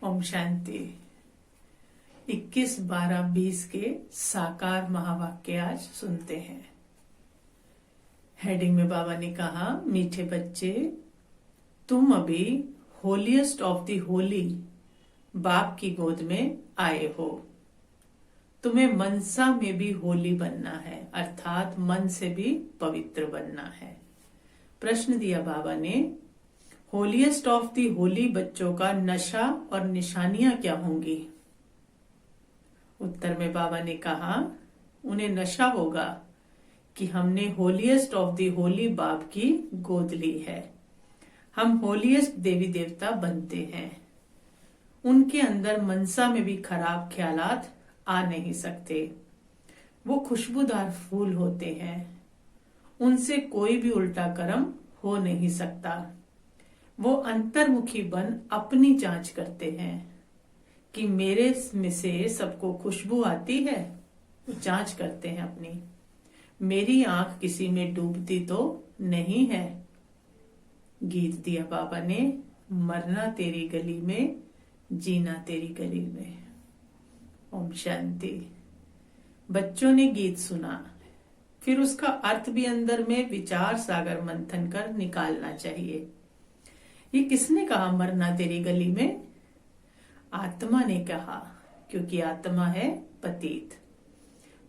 ओम शांति। 21/12/20 के साकार महावाक्य आज सुनते हैं। हेडिंग में बाबा ने कहा, मीठे बच्चे, तुम अभी होलीएस्ट ऑफ द होली बाप की गोद में आए हो। तुम्हें मनसा में भी होली बनना है, अर्थात मन से भी पवित्र बनना है। प्रश्न दिया बाबा ने, होलीएस्ट ऑफ दी होली बच्चों का नशा और निशानियां क्या होंगी? उत्तर में बाबा ने कहा, उन्हें नशा होगा कि हमने होलीएस्ट ऑफ दी होली बाप की गोद ली है। हम होलीएस्ट देवी देवता बनते हैं। उनके अंदर मनसा में भी खराब ख्यालात आ नहीं सकते। वो खुशबूदार फूल होते हैं। उनसे कोई भी उल्टा कर्म हो नहीं सकता। वो अंतर्मुखी बन अपनी जांच करते हैं कि मेरे में से सबको खुशबू आती है। जांच करते हैं अपनी, मेरी आंख किसी में डूबती तो नहीं है। गीत दिया बाबा ने, मरना तेरी गली में, जीना तेरी गली में। ओम शांति। बच्चों ने गीत सुना, फिर उसका अर्थ भी अंदर में विचार सागर मंथन कर निकालना चाहिए। ये किसने कहा मरना तेरी गली में? आत्मा ने कहा, क्योंकि आत्मा है पतित।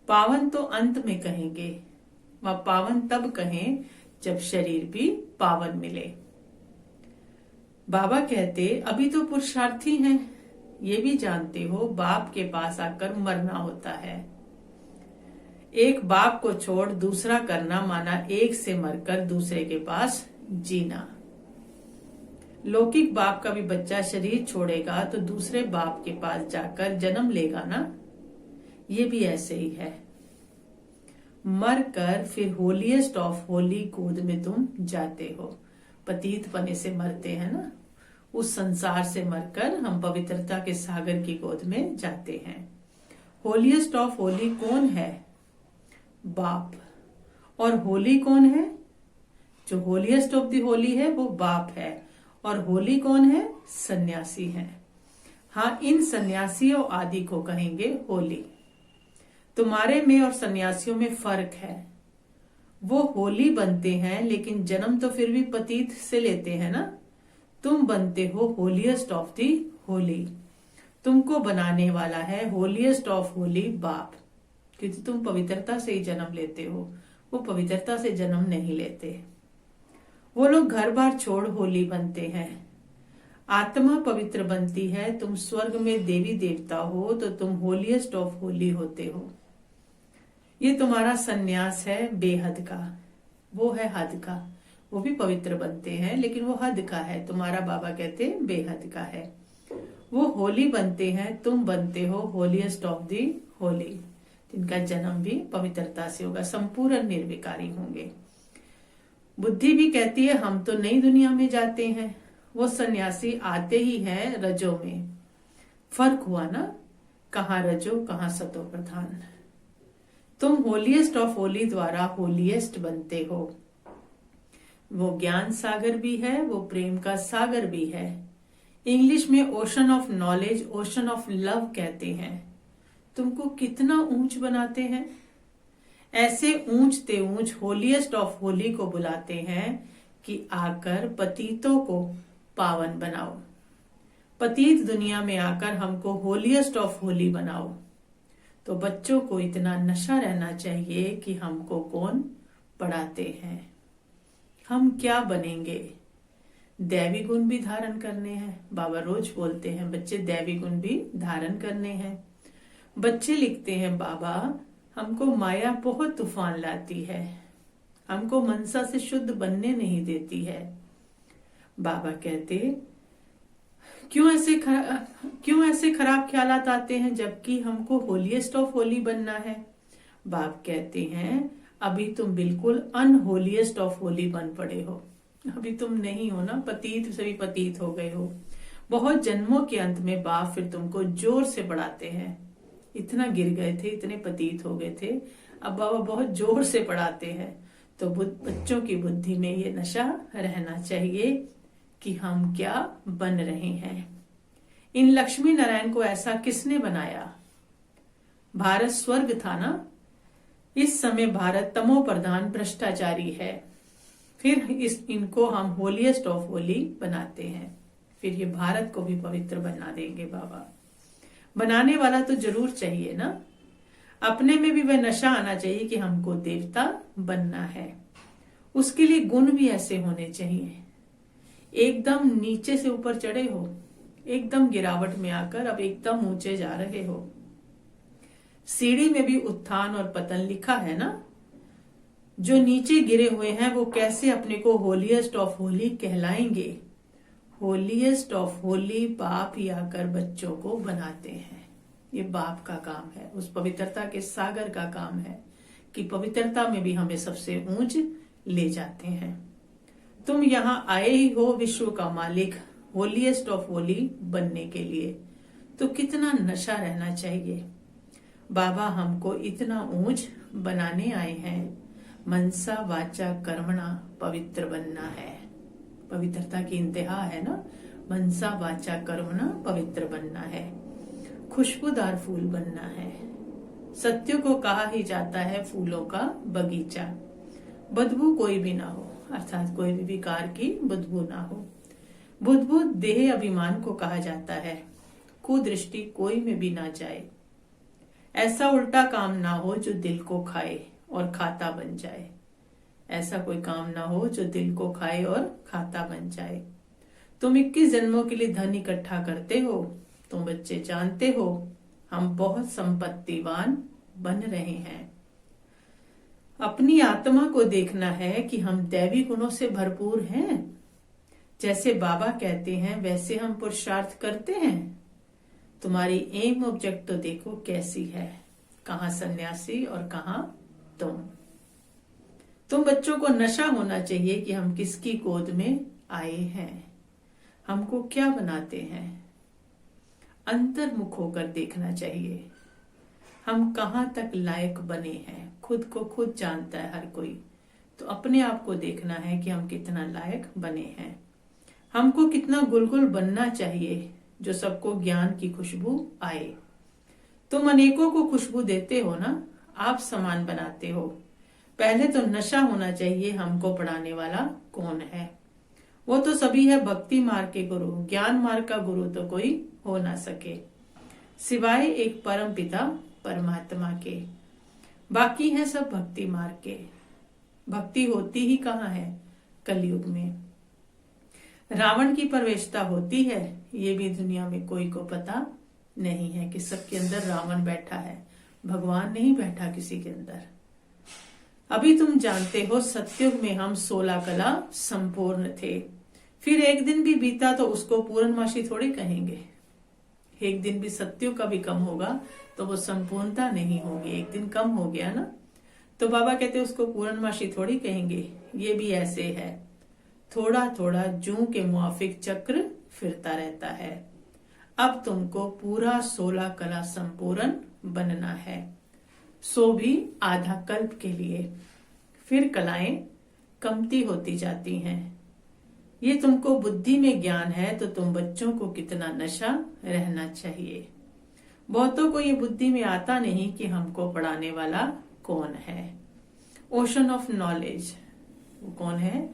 पावन तो अंत में कहेंगे, वह पावन तब कहें जब शरीर भी पावन मिले। बाबा कहते, अभी तो पुरुषार्थी हैं, ये भी जानते हो बाप के पास आकर मरना होता है। एक बाप को छोड़ दूसरा करना माना एक से मरकर दूसरे के पास जीना। लौकिक बाप का भी बच्चा शरीर छोड़ेगा तो दूसरे बाप के पास जाकर जन्म लेगा ना। ये भी ऐसे ही है। मर कर फिर होलीएस्ट ऑफ होली गोद में तुम जाते हो। पतित पने से मरते हैं ना, उस संसार से मरकर हम पवित्रता के सागर की गोद में जाते हैं। होलीएस्ट ऑफ होली कौन है? बाप। और होली कौन है? जो होलीएस्ट ऑफ दी होली है वो बाप है। और होली कौन है? सन्यासी है। हाँ, इन सन्यासियों आदि को कहेंगे होली। तुम्हारे में और सन्यासियों में फर्क है। वो होली बनते हैं लेकिन जन्म तो फिर भी पतित से लेते हैं ना। तुम बनते हो होलीएस्ट ऑफ दी होली। तुमको बनाने वाला है होलीएस्ट ऑफ होली बाप, क्योंकि तुम पवित्रता से ही जन्म लेते हो। वो पवित्रता से जन्म नहीं लेते। वो लोग घर बार छोड़ होली बनते हैं। आत्मा पवित्र बनती है। तुम स्वर्ग में देवी देवता हो तो तुम होलीएस्ट ऑफ होली होते हो। ये तुम्हारा सन्यास है बेहद का, वो है हद का। वो भी पवित्र बनते हैं लेकिन वो हद का है। तुम्हारा बाबा कहते बेहद का है। वो होली बनते हैं, तुम बनते हो होलीएस्ट ऑफ दी होली, जिनका जन्म भी पवित्रता से होगा, संपूर्ण निर्विकारी होंगे। बुद्धि भी कहती है हम तो नई दुनिया में जाते हैं। वो सन्यासी आते ही हैं रजो में। फर्क हुआ ना, कहाँ रजो कहाँ सतो प्रधान। तुम होलीएस्ट ऑफ होली द्वारा होलीएस्ट बनते हो। वो ज्ञान सागर भी है, वो प्रेम का सागर भी है। इंग्लिश में ocean of knowledge, ocean of love कहते हैं। तुमको कितना ऊंच बनाते हैं। ऐसे ऊंचते ऊंच होलीएस्ट ऑफ होली को बुलाते हैं कि आकर पतितों को पावन बनाओ। पतित दुनिया में आकर हमको होलीएस्ट ऑफ होली बनाओ। तो बच्चों को इतना नशा रहना चाहिए कि हमको कौन पढ़ाते हैं, हम क्या बनेंगे। दैवी गुण भी धारण करने हैं। बाबा रोज बोलते हैं बच्चे दैवी गुण भी धारण करने हैं। बच्चे लिखते हैं, बाबा हमको माया बहुत तूफान लाती है, हमको मनसा से शुद्ध बनने नहीं देती है। बाबा कहते, क्यों ऐसे खराब ख्यालात आते हैं जबकि हमको होलीएस्ट ऑफ होली बनना है? बाप कहते हैं, अभी तुम बिल्कुल अनहोलीएस्ट ऑफ होली बन पड़े हो। अभी तुम नहीं हो ना, पतित से भी पतित हो गए हो। बहुत जन्मों के अंत में बाप फिर तुमको जोर से बढ़ाते हैं। इतना गिर गए थे, इतने पतित हो गए थे, अब बाबा बहुत जोर से पढ़ाते हैं। तो बच्चों की बुद्धि में ये नशा रहना चाहिए कि हम क्या बन रहे हैं। इन लक्ष्मी नारायण को ऐसा किसने बनाया? भारत स्वर्ग था ना। इस समय भारत तमो प्रधान भ्रष्टाचारी है। फिर इनको हम होलीएस्ट ऑफ होली बनाते हैं। फिर ये भारत को भी पवित्र बना देंगे बाबा। बनाने वाला तो जरूर चाहिए ना। अपने में भी वह नशा आना चाहिए कि हमको देवता बनना है। उसके लिए गुण भी ऐसे होने चाहिए। एकदम नीचे से ऊपर चढ़े हो, एकदम गिरावट में आकर अब एकदम ऊंचे जा रहे हो। सीढ़ी में भी उत्थान और पतन लिखा है ना। जो नीचे गिरे हुए हैं वो कैसे अपने को होलीएस्ट ऑफ होली कहलाएंगे? होलीएस्ट ऑफ होली बाप ही आकर बच्चों को बनाते हैं। ये बाप का काम है, उस पवित्रता के सागर का काम है कि पवित्रता में भी हमें सबसे ऊंच ले जाते हैं। तुम यहाँ आए ही हो विश्व का मालिक होलीएस्ट ऑफ होली बनने के लिए, तो कितना नशा रहना चाहिए। बाबा हमको इतना ऊंच बनाने आए हैं। मनसा वाचा कर्मणा पवित्र बनना है। पवित्रता की इंतहा है ना। मनसा वाचा कर्मणा पवित्र बनना है। खुशबूदार फूल बनना है। सत्य को कहा ही जाता है फूलों का बगीचा। बदबू कोई भी ना हो, अर्थात कोई भी विकार की बदबू ना हो। बुद्ध देह अभिमान को कहा जाता है। कुदृष्टि कोई में भी ना जाए। ऐसा उल्टा काम ना हो जो दिल को खाए और खाता बन जाए। ऐसा कोई काम ना हो जो दिल को खाए और खाता बन जाए। तुम 21 जन्मों के लिए धन इकट्ठा करते हो। तुम बच्चे जानते हो हम बहुत संपत्तिवान बन रहे हैं। अपनी आत्मा को देखना है कि हम दैवी गुणों से भरपूर हैं। जैसे बाबा कहते हैं वैसे हम पुरुषार्थ करते हैं। तुम्हारी एम ऑब्जेक्ट तो देखो कैसी है। कहाँ सन्यासी और कहाँ तुम बच्चों को नशा होना चाहिए कि हम किसकी गोद में आए हैं, हमको क्या बनाते हैं। अंतर्मुख होकर देखना चाहिए हम कहाँ तक लायक बने हैं। खुद को खुद जानता है हर कोई, तो अपने आप को देखना है कि हम कितना लायक बने हैं। हमको कितना गुलगुल बनना चाहिए जो सबको ज्ञान की खुशबू आए। तुम अनेकों को खुशबू देते हो ना, आप समान बनाते हो। पहले तो नशा होना चाहिए हमको पढ़ाने वाला कौन है। वो तो सभी है भक्ति मार्ग के गुरु। ज्ञान मार्ग का गुरु तो कोई हो ना सके सिवाय एक परम पिता परमात्मा के। बाकी है सब भक्ति मार्ग के। भक्ति होती ही कहाँ है कलयुग में। रावण की प्रवेशता होती है ये भी दुनिया में कोई को पता नहीं है कि सबके अंदर रावण बैठा है, भगवान नहीं बैठा किसी के अंदर। अभी तुम जानते हो सतयुग में हम 16 कला संपूर्ण थे। फिर एक दिन भी बीता तो उसको पूर्णमासी थोड़ी कहेंगे। एक दिन भी सत्युग का भी कम होगा तो वो संपूर्णता नहीं होगी। एक दिन कम हो गया ना तो बाबा कहते उसको पूर्णमासी थोड़ी कहेंगे। ये भी ऐसे है, थोड़ा थोड़ा जूं के मुआफिक चक्र फिरता रहता है। अब तुमको पूरा 16 कला संपूर्ण बनना है, सो भी आधा कल्प के लिए। फिर कलाएं कमती होती जाती हैं। ये तुमको बुद्धि में ज्ञान है तो तुम बच्चों को कितना नशा रहना चाहिए। बहुतों को ये बुद्धि में आता नहीं कि हमको पढ़ाने वाला कौन है। ओशन ऑफ नॉलेज, वो कौन है?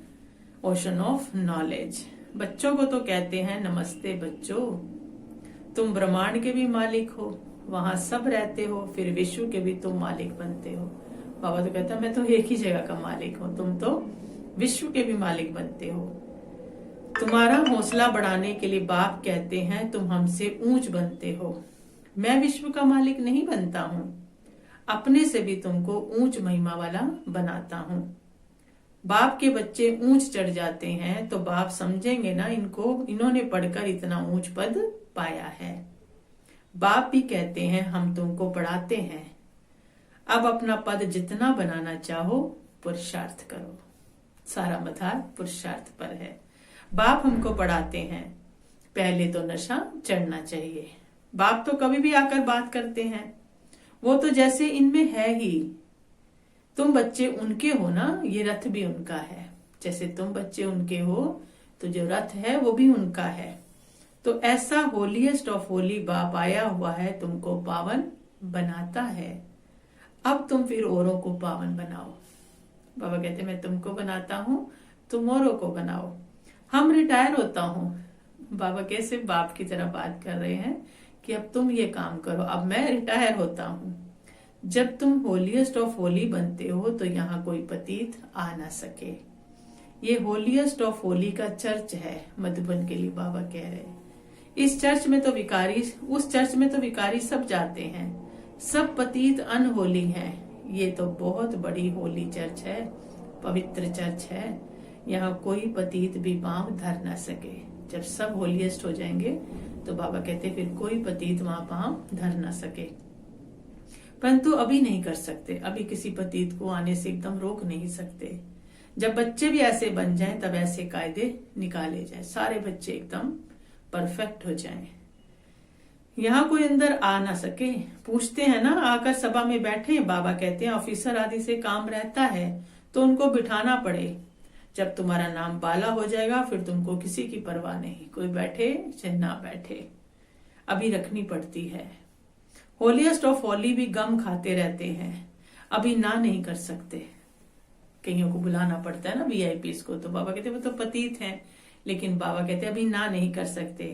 Ocean of knowledge. बच्चों को तो कहते हैं नमस्ते बच्चों, तुम ब्रह्मांड के भी मालिक हो, वहां सब रहते हो, फिर विश्व के भी तुम मालिक बनते हो। बाबा तो कहता मैं तो एक ही जगह का मालिक हूँ, तुम तो विश्व के भी मालिक बनते हो। तुम्हारा हौसला बढ़ाने के लिए बाप कहते हैं तुम हमसे ऊंच बनते हो। मैं विश्व का मालिक नहीं बनता हूँ, अपने से भी तुमको ऊंच महिमा वाला बनाता हूँ। बाप के बच्चे ऊंच चढ़ जाते हैं तो बाप समझेंगे ना इन्होंने पढ़कर इतना ऊंच पद पाया है। बाप भी कहते हैं हम तुमको पढ़ाते हैं, अब अपना पद जितना बनाना चाहो पुरुषार्थ करो। सारा मधार पुरुषार्थ पर है। बाप हमको पढ़ाते हैं, पहले तो नशा चढ़ना चाहिए। बाप तो कभी भी आकर बात करते हैं, वो तो जैसे इनमें है ही। तुम बच्चे उनके हो ना, ये रथ भी उनका है। जैसे तुम बच्चे उनके हो तो जो रथ है वो भी उनका है। तो ऐसा होलीएस्ट ऑफ होली बाप आया हुआ है, तुमको पावन बनाता है। अब तुम फिर औरों को पावन बनाओ। बाबा कहते मैं तुमको बनाता हूं, तुम औरों को बनाओ। हम रिटायर होता हूं, बाबा कैसे बाप की तरह बात कर रहे हैं कि अब तुम ये काम करो, अब मैं रिटायर होता हूं। जब तुम होलीएस्ट ऑफ होली बनते हो तो यहाँ कोई पतित आ ना सके। ये होलीएस्ट ऑफ होली का चर्च है मधुबन के लिए, बाबा कह रहे हैं। इस चर्च में तो विकारी, उस चर्च में तो विकारी सब जाते हैं, सब पतित अनहोली हैं। ये तो बहुत बड़ी होली चर्च है, पवित्र चर्च है। यहाँ कोई पतित भी पांव धर ना सके। जब सब होलीएस्ट हो जाएंगे तो बाबा कहते फिर कोई पतित वहां पांव धर ना सके। परंतु अभी नहीं कर सकते, अभी किसी पतित को आने से एकदम रोक नहीं सकते। जब बच्चे भी ऐसे बन जाएं तब ऐसे कायदे निकाले जाएं, सारे बच्चे एकदम परफेक्ट हो जाएं। यहाँ कोई अंदर आ ना सके। पूछते हैं ना, आकर सभा में बैठे, बाबा कहते हैं ऑफिसर आदि से काम रहता है तो उनको बिठाना पड़े। जब तुम्हारा नाम बाला हो जाएगा फिर तुमको किसी की परवाह नहीं, कोई बैठे चाहे ना बैठे, अभी रखनी पड़ती है। होलीएस्ट ऑफ होली भी गम खाते रहते हैं, अभी ना नहीं कर सकते। कईयों को बुलाना पड़ता है ना वीआईपीस को, तो बाबा कहते वो तो पतित हैं, लेकिन बाबा कहते अभी ना नहीं कर सकते।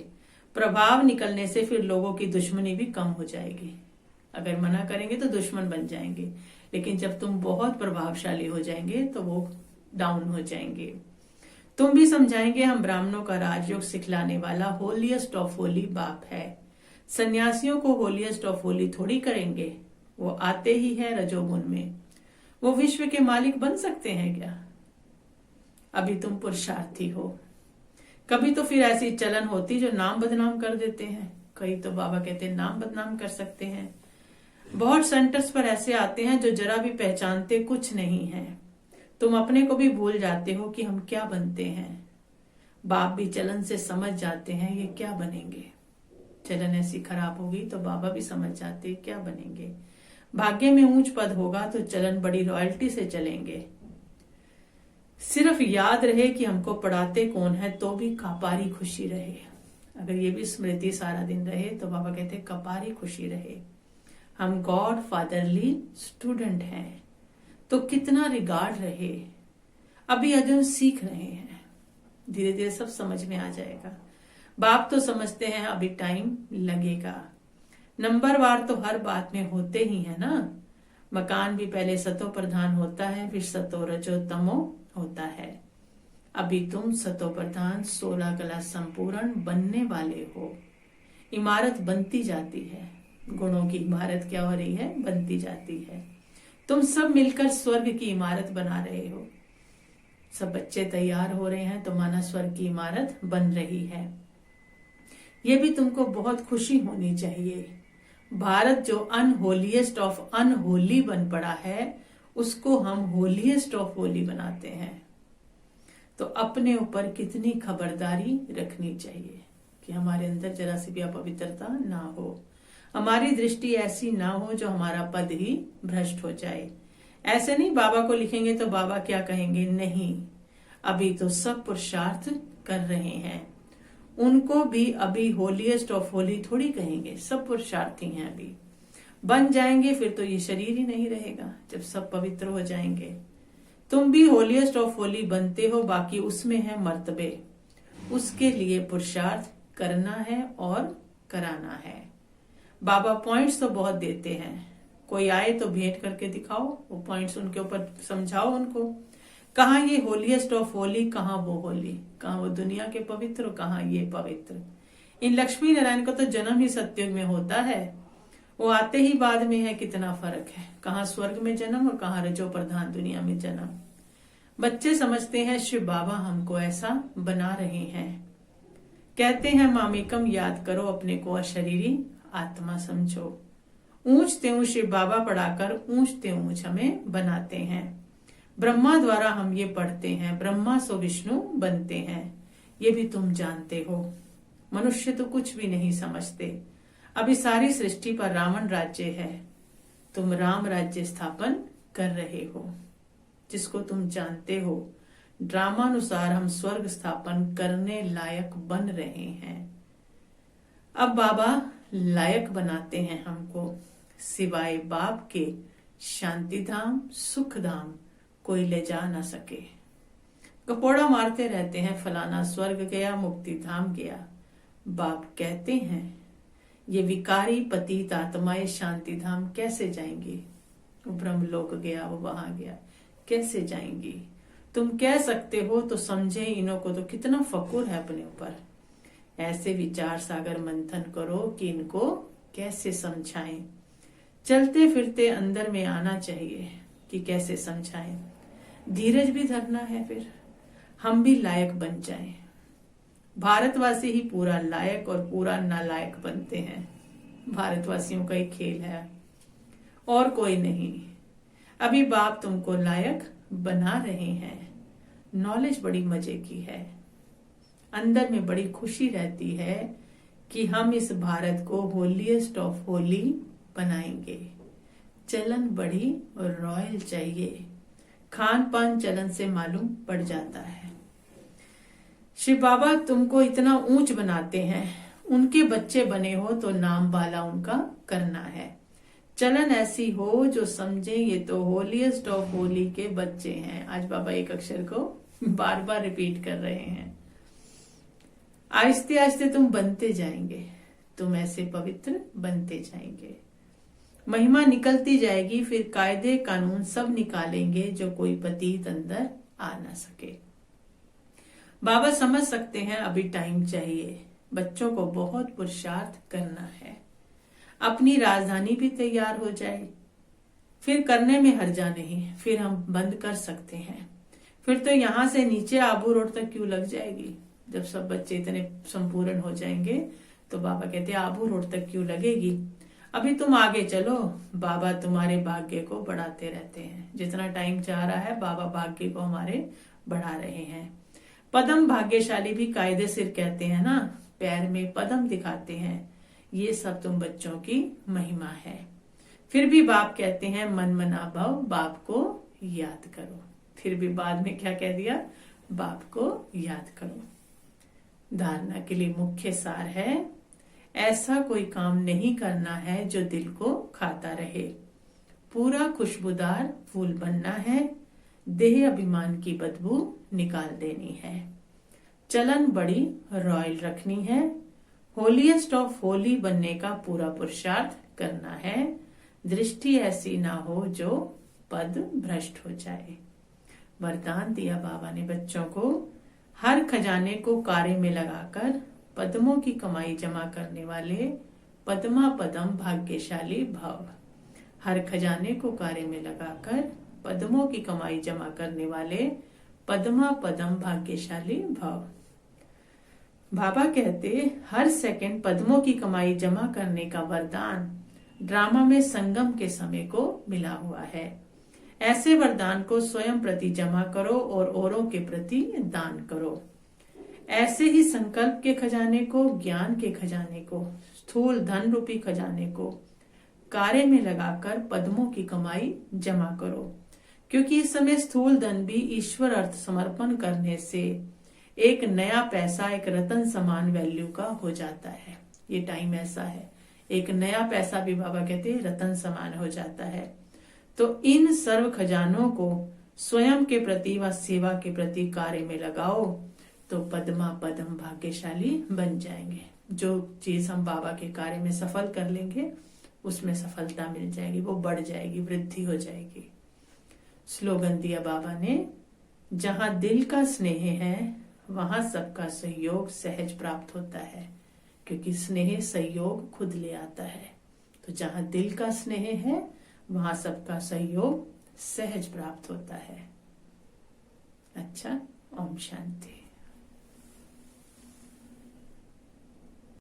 प्रभाव निकलने से फिर लोगों की दुश्मनी भी कम हो जाएगी। अगर मना करेंगे तो दुश्मन बन जाएंगे, लेकिन जब तुम बहुत प्रभावशाली हो जाएंगे तो वो डाउन हो जाएंगे। तुम भी समझाएंगे हम ब्राह्मणों का राजयोग सिखलाने वाला होलीएस्ट ऑफ होली बाप है। सन्यासियों को होलीएस्ट ऑफ होली थोड़ी करेंगे, वो आते ही है रजोगुण में। वो विश्व के मालिक बन सकते हैं क्या? अभी तुम पुरुषार्थी हो। कभी तो फिर ऐसी चलन होती जो नाम बदनाम कर देते हैं। कई तो बाबा कहते हैं नाम बदनाम कर सकते हैं। बहुत सेंटर्स पर ऐसे आते हैं जो जरा भी पहचानते कुछ नहीं है। तुम अपने को भी भूल जाते हो कि हम क्या बनते हैं। बाप भी चलन से समझ जाते हैं ये क्या बनेंगे। चलन ऐसी खराब होगी तो बाबा भी समझ जाते क्या बनेंगे। भाग्य में ऊंच पद होगा तो चलन बड़ी रॉयल्टी से चलेंगे। सिर्फ याद रहे कि हमको पढ़ाते कौन है, तो भी कपारी खुशी रहे। अगर ये भी स्मृति सारा दिन रहे तो बाबा कहते कपारी खुशी रहे। हम गॉड फादरली स्टूडेंट हैं तो कितना रिगार्ड रहे। अभी अजय सीख रहे हैं, धीरे धीरे सब समझ में आ जाएगा। बाप तो समझते हैं अभी टाइम लगेगा। नंबरवार तो हर बात में होते ही है ना। मकान भी पहले सतो प्रधान होता है, फिर सतो रजो तमो होता है। अभी तुम सतो प्रधान 16 कला संपूर्ण बनने वाले हो। इमारत बनती जाती है, गुणों की इमारत क्या हो रही है, बनती जाती है। तुम सब मिलकर स्वर्ग की इमारत बना रहे हो। सब बच्चे तैयार हो रहे हैं तो माना स्वर्ग की इमारत बन रही है। ये भी तुमको बहुत खुशी होनी चाहिए। भारत जो अनहोलीएस्ट ऑफ अनहोली बन पड़ा है उसको हम होलीएस्ट ऑफ होली बनाते हैं। तो अपने ऊपर कितनी खबरदारी रखनी चाहिए कि हमारे अंदर जरा सी भी अपवित्रता ना हो, हमारी दृष्टि ऐसी ना हो जो हमारा पद ही भ्रष्ट हो जाए। ऐसे नहीं बाबा को लिखेंगे तो बाबा क्या कहेंगे, नहीं। अभी तो सब पुरुषार्थ कर रहे हैं, उनको भी अभी होलीएस्ट ऑफ होली थोड़ी कहेंगे, सब पुरुषार्थी हैं। अभी बन जाएंगे फिर तो ये शरीर ही नहीं रहेगा जब सब पवित्र हो जाएंगे। तुम भी होलीएस्ट ऑफ होली बनते हो, बाकी उसमें है मर्तबे, उसके लिए पुरुषार्थ करना है और कराना है। बाबा पॉइंट्स तो बहुत देते हैं, कोई आए तो भेंट करके दिखाओ, वो पॉइंट्स उनके ऊपर समझाओ उनको। कहाँ ये होलीएस्ट ऑफ होली, कहाँ वो होली, कहाँ वो दुनिया के पवित्र, कहाँ ये पवित्र। इन लक्ष्मी नारायण का तो जन्म ही सत्युग में होता है, वो आते ही बाद में है। कितना फर्क है, कहाँ स्वर्ग में जन्म और कहाँ रजो प्रधान दुनिया में जन्म। बच्चे समझते हैं शिव बाबा हमको ऐसा बना रहे हैं। कहते हैं मामेकम याद करो अपने को अशरीरी आत्मा समझो। ऊंचते ऊंच शिव बाबा पढ़ाकर ऊंचते ऊंच हमें बनाते हैं। ब्रह्मा द्वारा हम ये पढ़ते हैं, ब्रह्मा सो विष्णु बनते हैं। ये भी तुम जानते हो। मनुष्य तो कुछ भी नहीं समझते। अभी सारी सृष्टि पर रावण राज्य है, तुम राम राज्य स्थापन कर रहे हो, जिसको तुम जानते हो। ड्रामानुसार हम स्वर्ग स्थापन करने लायक बन रहे हैं। अब बाबा लायक बनाते हैं हमको, सिवाय बाप के शांति धाम सुख धाम कोई ले जा ना सके। कपोड़ा मारते रहते हैं, फलाना स्वर्ग गया, मुक्ति धाम गया। बाप कहते हैं ये विकारी पतित आत्माएं शांति धाम कैसे जाएंगी? वो ब्रह्मलोक गया, वो वहां गया, कैसे जाएंगी? तुम कह सकते हो तो समझे, इन्हों को तो कितना फकुर है अपने ऊपर। ऐसे विचार सागर मंथन करो कि इनको कैसे समझाएं। चलते फिरते अंदर में आना चाहिए कि कैसे समझाएं। धीरज भी धरना है, फिर हम भी लायक बन जाएं। भारतवासी ही पूरा लायक और पूरा नालायक बनते हैं। भारतवासियों का ही खेल है, और कोई नहीं। अभी बाप तुमको लायक बना रहे हैं। नॉलेज बड़ी मजे की है, अंदर में बड़ी खुशी रहती है कि हम इस भारत को होलीएस्ट ऑफ होली बनाएंगे। चलन बड़ी और रॉयल चाहिए, खान पान चलन से मालूम पड़ जाता है। शिव बाबा तुमको इतना ऊंच बनाते हैं, उनके बच्चे बने हो तो नाम वाला उनका करना है। चलन ऐसी हो जो समझे ये तो होलीएस्ट ऑफ होली के बच्चे हैं। आज बाबा एक अक्षर को बार बार रिपीट कर रहे हैं। आहिस्ते आहिस्ते तुम बनते जाएंगे, तुम ऐसे पवित्र बनते जाएंगे, महिमा निकलती जाएगी। फिर कायदे कानून सब निकालेंगे जो कोई पतित अंदर आ ना सके। बाबा समझ सकते हैं अभी टाइम चाहिए, बच्चों को बहुत पुरुषार्थ करना है। अपनी राजधानी भी तैयार हो जाए, फिर करने में हर्जा नहीं, फिर हम बंद कर सकते हैं। फिर तो यहां से नीचे आबू रोड तक क्यों लग जाएगी? जब सब बच्चे इतने संपूर्ण हो जाएंगे तो बाबा कहते हैं आबू रोड तक क्यों लगेगी? अभी तुम आगे चलो, बाबा तुम्हारे भाग्य को बढ़ाते रहते हैं। जितना टाइम चाह रहा है बाबा भाग्य को हमारे बढ़ा रहे हैं। पदम भाग्यशाली भी कायदे सिर कहते हैं ना, पैर में पदम दिखाते हैं। ये सब तुम बच्चों की महिमा है। फिर भी बाप कहते हैं मन मना भव, बाप को याद करो। फिर भी बाद में क्या कह दिया? बाप को याद करो। धारणा के लिए मुख्य सार है, ऐसा कोई काम नहीं करना है जो दिल को खाता रहे। पूरा खुशबूदार फूल बनना है, देह अभिमान की बदबू निकाल देनी है। चलन बड़ी रॉयल रखनी है, होलीएस्ट ऑफ होली बनने का पूरा पुरुषार्थ करना है। दृष्टि ऐसी ना हो जो पद भ्रष्ट हो जाए। वरदान दिया बाबा ने बच्चों को, हर खजाने को कार्य में लगाकर पद्मों की कमाई जमा करने वाले पद्मा पदम भाग्यशाली भव। हर खजाने को कार्य में लगाकर पद्मों की कमाई जमा करने वाले पद्मा पदम भाग्यशाली भव। बाबा कहते हर सेकंड पद्मों की कमाई जमा करने का वरदान ड्रामा में संगम के समय को मिला हुआ है। ऐसे वरदान को स्वयं प्रति जमा करो और औरों के प्रति दान करो। ऐसे ही संकल्प के खजाने को, ज्ञान के खजाने को, स्थूल धन रूपी खजाने को कार्य में लगाकर पद्मों की कमाई जमा करो। क्योंकि इस समय स्थूल धन भी ईश्वर अर्थ समर्पण करने से एक नया पैसा, एक रतन समान वैल्यू का हो जाता है। ये टाइम ऐसा है, एक नया पैसा भी बाबा कहते हैं रतन समान हो जाता है। तो इन सर्व खजानों को स्वयं के प्रति व सेवा के प्रति कार्य में लगाओ तो पद्मा पदम भाग्यशाली बन जाएंगे। जो चीज हम बाबा के कार्य में सफल कर लेंगे उसमें सफलता मिल जाएगी, वो बढ़ जाएगी, वृद्धि हो जाएगी। स्लोगन दिया बाबा ने, जहां दिल का स्नेह है वहां सबका सहयोग सहज प्राप्त होता है। क्योंकि स्नेह सहयोग खुद ले आता है। तो जहां दिल का स्नेह है वहां सबका सहयोग सहज प्राप्त होता है। अच्छा, ओम शांति।